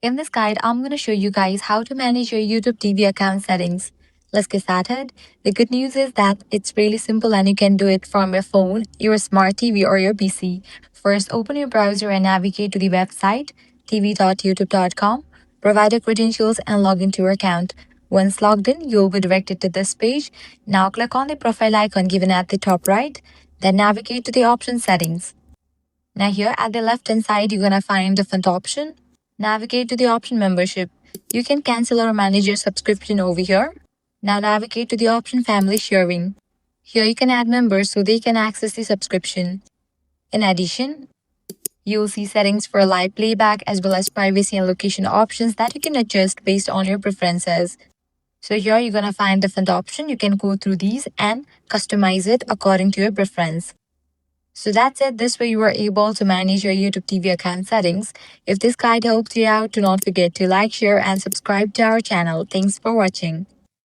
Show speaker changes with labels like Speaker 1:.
Speaker 1: In this guide, I'm going to show you guys how to manage your YouTube TV account settings. Let's get started. The good news is that it's really simple and you can do it from your phone, your smart TV, or your PC. First, open your browser and navigate to the website tv.youtube.com. Provide your credentials and log into your account. Once logged in, you'll be directed to this page. Now click on the profile icon given at the top right. Then navigate to the option settings. Now here at the left hand side, you're going to find different option. Navigate to the option membership. You can cancel or manage your subscription over here. Now navigate to the option family sharing. Here you can add members so they can access the subscription. In addition, you'll see settings for live playback as well as privacy and location options that you can adjust based on your preferences. So here you're going to find different options. You can go through these and customize it according to your preference. So that's it. This way you are able to manage your YouTube TV account settings. If this guide helped you out, do not forget to like, share, and subscribe to our channel. Thanks for watching.